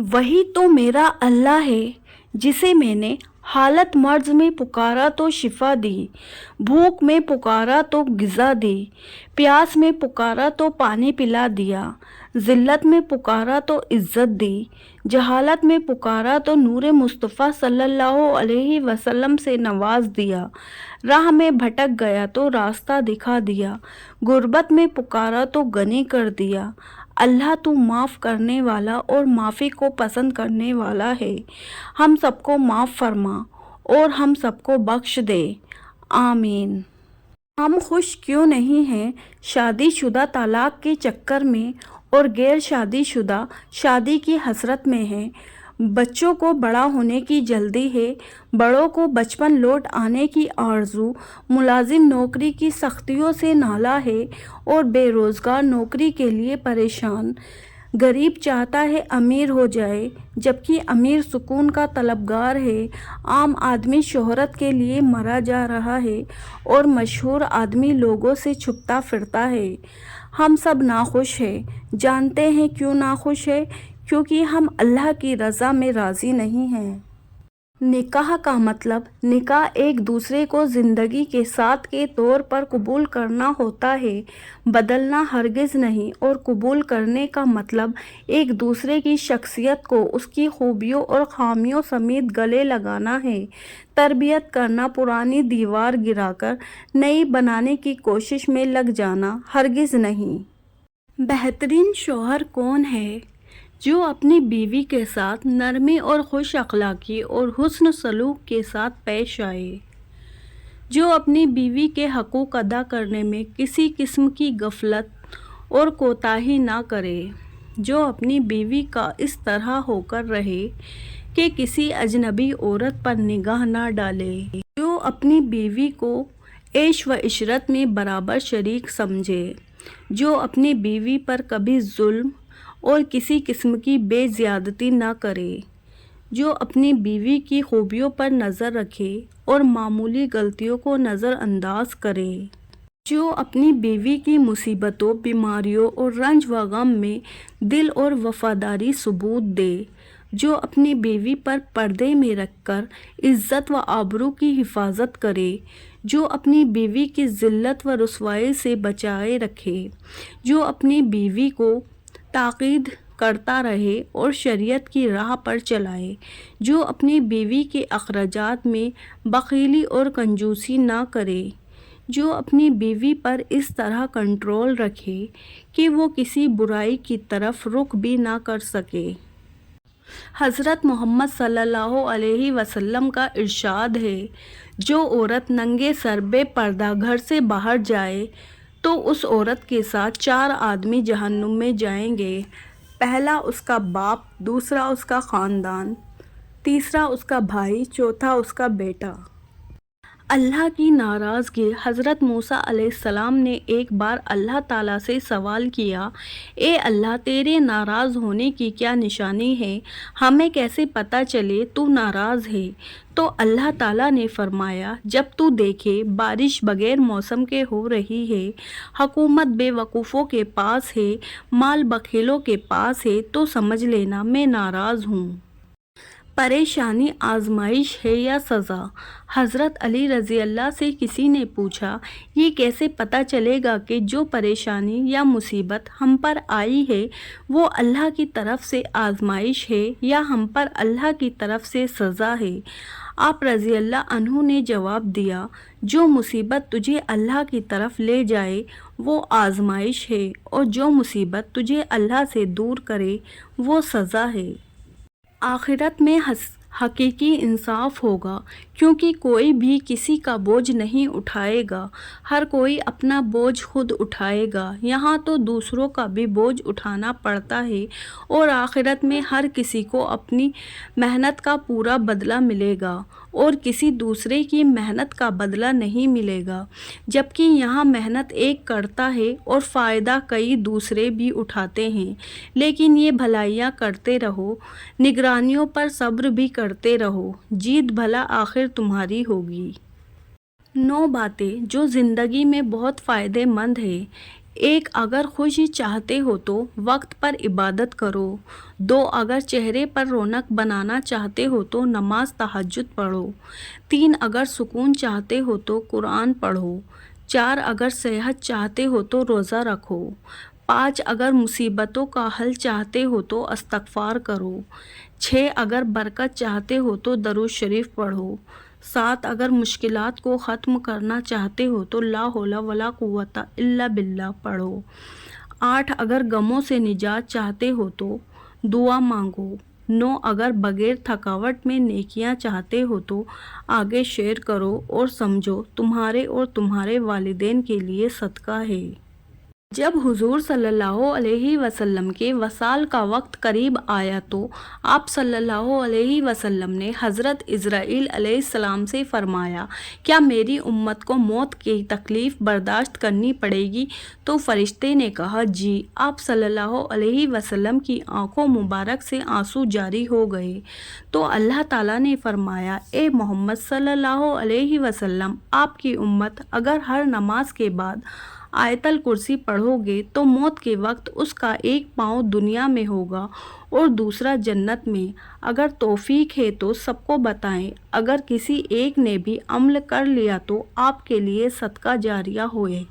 وہی تو میرا اللہ ہے جسے میں نے حالت مرض میں پکارا تو شفا دی، بھوک میں پکارا تو غذا دی، پیاس میں پکارا تو پانی پلا دیا، ذلت میں پکارا تو عزت دی، جہالت میں پکارا تو نور مصطفیٰ صلی اللہ علیہ وسلم سے نواز دیا، راہ میں بھٹک گیا تو راستہ دکھا دیا، غربت میں پکارا تو غنی کر دیا۔ اللہ تو معاف کرنے والا اور معافی کو پسند کرنے والا ہے، ہم سب کو معاف فرما اور ہم سب کو بخش دے، آمین۔ ہم خوش کیوں نہیں ہیں شادی شدہ طلاق کے چکر میں اور غیر شادی شدہ شادی کی حسرت میں ہیں۔ بچوں کو بڑا ہونے کی جلدی ہے، بڑوں کو بچپن لوٹ آنے کی آرزو، ملازم نوکری کی سختیوں سے نالاں ہے اور بے روزگار نوکری کے لیے پریشان۔ غریب چاہتا ہے امیر ہو جائے جبکہ امیر سکون کا طلبگار ہے۔ عام آدمی شہرت کے لیے مرا جا رہا ہے اور مشہور آدمی لوگوں سے چھپتا پھرتا ہے۔ ہم سب ناخوش ہیں۔ جانتے ہیں کیوں ناخوش ہیں؟ کیونکہ ہم اللہ کی رضا میں راضی نہیں ہیں۔ نکاح کا مطلب نکاح ایک دوسرے کو زندگی کے ساتھ کے طور پر قبول کرنا ہوتا ہے، بدلنا ہرگز نہیں، اور قبول کرنے کا مطلب ایک دوسرے کی شخصیت کو اس کی خوبیوں اور خامیوں سمیت گلے لگانا ہے۔ تربیت کرنا، پرانی دیوار گرا کر نئی بنانے کی کوشش میں لگ جانا ہرگز نہیں۔ بہترین شوہر کون ہے؟ جو اپنی بیوی کے ساتھ نرمی اور خوش اخلاقی اور حسن سلوک کے ساتھ پیش آئے، جو اپنی بیوی کے حقوق ادا کرنے میں کسی قسم کی غفلت اور کوتاہی نہ کرے، جو اپنی بیوی کا اس طرح ہو کر رہے کہ کسی اجنبی عورت پر نگاہ نہ ڈالے، جو اپنی بیوی کو عیش و عشرت میں برابر شریک سمجھے، جو اپنی بیوی پر کبھی ظلم اور کسی قسم کی بے زیادتی نہ کرے، جو اپنی بیوی کی خوبیوں پر نظر رکھے اور معمولی غلطیوں کو نظر انداز کرے، جو اپنی بیوی کی مصیبتوں، بیماریوں اور رنج و غم میں دل اور وفاداری ثبوت دے، جو اپنی بیوی پر پردے میں رکھ کر عزت و آبرو کی حفاظت کرے، جو اپنی بیوی کی ذلت و رسوائی سے بچائے رکھے، جو اپنی بیوی کو تاکید کرتا رہے اور شریعت کی راہ پر چلائے، جو اپنی بیوی کے اخراجات میں بخیلی اور کنجوسی نہ کرے، جو اپنی بیوی پر اس طرح کنٹرول رکھے کہ وہ کسی برائی کی طرف رخ بھی نہ کر سکے۔ حضرت محمد صلی اللہ علیہ وسلم کا ارشاد ہے، جو عورت ننگے سر بے پردہ گھر سے باہر جائے تو اس عورت کے ساتھ 4 آدمی جہنم میں جائیں گے۔ پہلا اس کا باپ، دوسرا اس کا خاندان، تیسرا اس کا بھائی، چوتھا اس کا بیٹا۔ اللہ کی ناراضگی۔ حضرت موسیٰ علیہ السلام نے ایک بار اللہ تعالیٰ سے سوال کیا، اے اللہ، تیرے ناراض ہونے کی کیا نشانی ہے؟ ہمیں کیسے پتہ چلے تو ناراض ہے؟ تو اللہ تعالیٰ نے فرمایا، جب تو دیکھے بارش بغیر موسم کے ہو رہی ہے، حکومت بے وقوفوں کے پاس ہے، مال بخیلوں کے پاس ہے، تو سمجھ لینا میں ناراض ہوں۔ پریشانی آزمائش ہے یا سزا؟ حضرت علی رضی اللہ سے کسی نے پوچھا، یہ کیسے پتہ چلے گا کہ جو پریشانی یا مصیبت ہم پر آئی ہے وہ اللہ کی طرف سے آزمائش ہے یا ہم پر اللہ کی طرف سے سزا ہے؟ آپ رضی اللہ عنہ نے جواب دیا، جو مصیبت تجھے اللہ کی طرف لے جائے وہ آزمائش ہے، اور جو مصیبت تجھے اللہ سے دور کرے وہ سزا ہے۔ آخرت میں حقیقی انصاف ہوگا، کیونکہ کوئی بھی کسی کا بوجھ نہیں اٹھائے گا، ہر کوئی اپنا بوجھ خود اٹھائے گا۔ یہاں تو دوسروں کا بھی بوجھ اٹھانا پڑتا ہے، اور آخرت میں ہر کسی کو اپنی محنت کا پورا بدلہ ملے گا اور کسی دوسرے کی محنت کا بدلہ نہیں ملے گا، جبکہ یہاں محنت ایک کرتا ہے اور فائدہ کئی دوسرے بھی اٹھاتے ہیں۔ لیکن یہ بھلائیاں کرتے رہو، نگرانیوں پر صبر بھی کرتے رہو، جیت بھلا آخر تمہاری ہوگی۔ 9 باتیں جو زندگی میں بہت فائدہ مند ہیں۔ 1 اگر خوشی چاہتے ہو تو وقت پر عبادت کرو۔ 2 اگر چہرے پر رونق بنانا چاہتے ہو تو نماز تہجد پڑھو۔ 3 اگر سکون چاہتے ہو تو قرآن پڑھو۔ 4 اگر صحت چاہتے ہو تو روزہ رکھو۔ 5 اگر مصیبتوں کا حل چاہتے ہو تو استغفار کرو۔ 6 اگر برکت چاہتے ہو تو درود شریف پڑھو۔ 7 اگر مشکلات کو ختم کرنا چاہتے ہو تو لا حول ولا قوت الا باللہ پڑھو۔ 8 اگر غموں سے نجات چاہتے ہو تو دعا مانگو۔ 9 اگر بغیر تھکاوٹ میں نیکیاں چاہتے ہو تو آگے شیئر کرو اور سمجھو تمہارے اور تمہارے والدین کے لیے صدقہ ہے۔ جب حضور صلی اللہ علیہ وسلم کے وصال کا وقت قریب آیا تو آپ صلی اللہ علیہ وسلم نے حضرت اسرائیل علیہ السلام سے فرمایا، کیا میری امت کو موت کی تکلیف برداشت کرنی پڑے گی؟ تو فرشتے نے کہا جی۔ آپ صلی اللہ علیہ وسلم کی آنکھوں مبارک سے آنسو جاری ہو گئے تو اللہ تعالیٰ نے فرمایا، اے محمد صلی اللہ علیہ وسلم، آپ کی امت اگر ہر نماز کے بعد آیت الکرسی پڑھو گے تو موت کے وقت اس کا ایک پاؤں دنیا میں ہوگا اور دوسرا جنت میں۔ اگر توفیق ہے تو سب کو بتائیں، اگر کسی ایک نے بھی عمل کر لیا تو آپ کے لیے صدقہ جاریہ ہوئے۔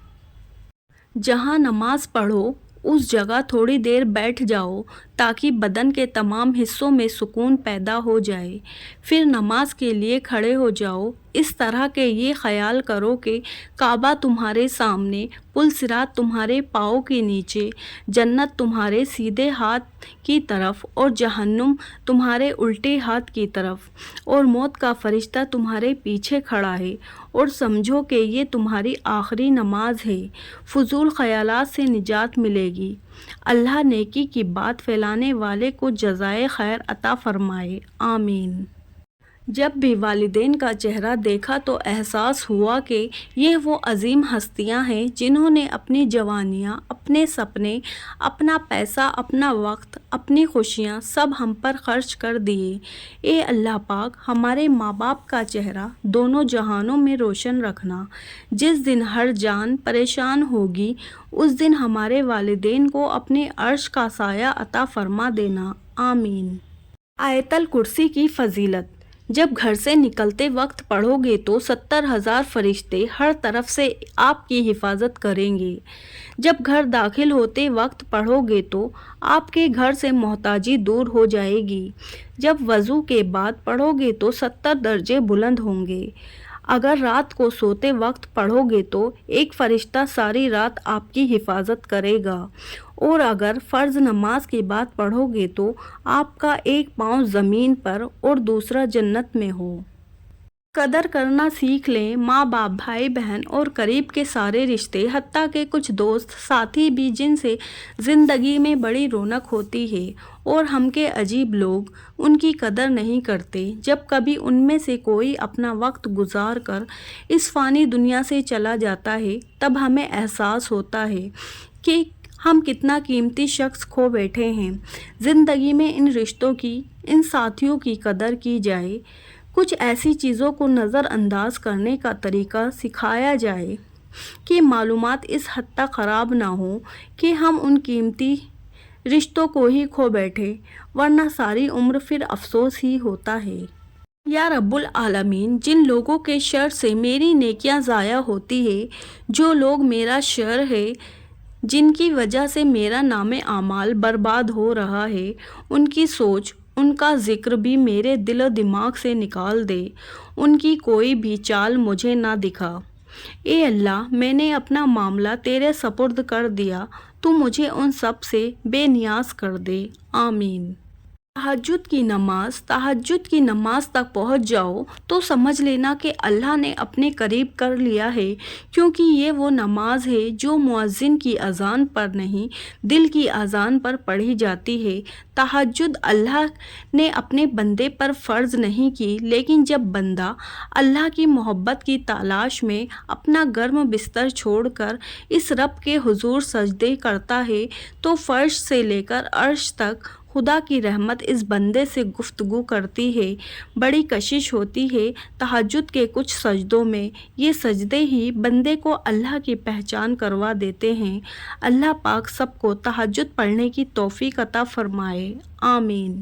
جہاں نماز پڑھو اس جگہ تھوڑی دیر بیٹھ جاؤ تاکہ بدن کے تمام حصوں میں سکون پیدا ہو جائے۔ پھر نماز کے لیے کھڑے ہو جاؤ، اس طرح کہ یہ خیال کرو کہ کعبہ تمہارے سامنے، پل صراط تمہارے پاؤں کے نیچے، جنت تمہارے سیدھے ہاتھ کی طرف اور جہنم تمہارے الٹے ہاتھ کی طرف، اور موت کا فرشتہ تمہارے پیچھے کھڑا ہے، اور سمجھو کہ یہ تمہاری آخری نماز ہے۔ فضول خیالات سے نجات ملے گی۔ اللہ نیکی کی بات پھیلانے والے کو جزائے خیر عطا فرمائے، آمین۔ جب بھی والدین کا چہرہ دیکھا تو احساس ہوا کہ یہ وہ عظیم ہستیاں ہیں جنہوں نے اپنی جوانیاں، اپنے سپنے، اپنا پیسہ، اپنا وقت، اپنی خوشیاں سب ہم پر خرچ کر دیے۔ اے اللہ پاک، ہمارے ماں باپ کا چہرہ دونوں جہانوں میں روشن رکھنا۔ جس دن ہر جان پریشان ہوگی اس دن ہمارے والدین کو اپنے عرش کا سایہ عطا فرما دینا، آمین۔ آیت الکرسی کی فضیلت۔ جب گھر سے نکلتے وقت پڑھو گے تو 70,000 فرشتے ہر طرف سے آپ کی حفاظت کریں گے۔ جب گھر داخل ہوتے وقت پڑھو گے تو آپ کے گھر سے محتاجی دور ہو جائے گی۔ جب وضو کے بعد پڑھو گے تو 70 درجے بلند ہوں گے۔ اگر رات کو سوتے وقت پڑھو گے تو ایک فرشتہ ساری رات آپ کی حفاظت کرے گا، اور اگر فرض نماز کے بعد پڑھو گے تو آپ کا ایک پاؤں زمین پر اور دوسرا جنت میں ہو۔ قدر کرنا سیکھ لیں۔ ماں باپ، بھائی بہن اور قریب کے سارے رشتے، حتیٰ کہ کچھ دوست ساتھی بھی جن سے زندگی میں بڑی رونق ہوتی ہے اور ہم کے عجیب لوگ، ان کی قدر نہیں کرتے۔ جب کبھی ان میں سے کوئی اپنا وقت گزار کر اس فانی دنیا سے چلا جاتا ہے تب ہمیں احساس ہوتا ہے کہ ہم کتنا قیمتی شخص کھو بیٹھے ہیں۔ زندگی میں ان رشتوں کی، ان ساتھیوں کی قدر کی جائے۔ کچھ ایسی چیزوں کو نظر انداز کرنے کا طریقہ سکھایا جائے کہ معلومات اس حد تک خراب نہ ہوں کہ ہم ان قیمتی رشتوں کو ہی کھو بیٹھے، ورنہ ساری عمر پھر افسوس ہی ہوتا ہے۔ یا رب العالمین، جن لوگوں کے شر سے میری نیکیاں ضائع ہوتی ہے، جو لوگ میرا شر ہے، جن کی وجہ سے میرا نام اعمال برباد ہو رہا ہے، ان کی سوچ، ان کا ذکر بھی میرے دل و دماغ سے نکال دے، ان کی کوئی بھی چال مجھے نہ دکھا۔ اے اللہ، میں نے اپنا معاملہ تیرے سپرد کر دیا، تو مجھے ان سب سے بے نیاز کر دے، آمین۔ تہجد کی نماز تک پہنچ جاؤ تو سمجھ لینا کہ اللہ نے اپنے قریب کر لیا ہے، کیونکہ یہ وہ نماز ہے جو مؤذن کی اذان پر نہیں، دل کی اذان پر پڑھی جاتی ہے۔ تہجد اللہ نے اپنے بندے پر فرض نہیں کی، لیکن جب بندہ اللہ کی محبت کی تلاش میں اپنا گرم بستر چھوڑ کر اس رب کے حضور سجدے کرتا ہے تو فرش سے لے کر عرش تک خدا کی رحمت اس بندے سے گفتگو کرتی ہے، بڑی کشش ہوتی ہے تہجد کے کچھ سجدوں میں۔ یہ سجدے ہی بندے کو اللہ کی پہچان کروا دیتے ہیں۔ اللہ پاک سب کو تہجد پڑھنے کی توفیق عطا فرمائے، آمین۔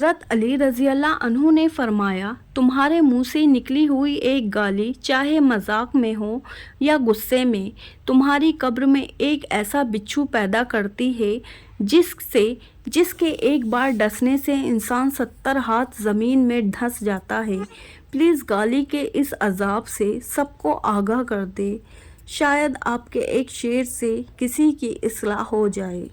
حضرت علی رضی اللہ عنہ نے فرمایا، تمہارے منہ سے نکلی ہوئی ایک گالی چاہے مذاق میں ہو یا غصے میں، تمہاری قبر میں ایک ایسا بچھو پیدا کرتی ہے جس کے ایک بار ڈسنے سے انسان 70 ہاتھ زمین میں دھنس جاتا ہے۔ پلیز گالی کے اس عذاب سے سب کو آگاہ کر دے، شاید آپ کے ایک شعر سے کسی کی اصلاح ہو جائے۔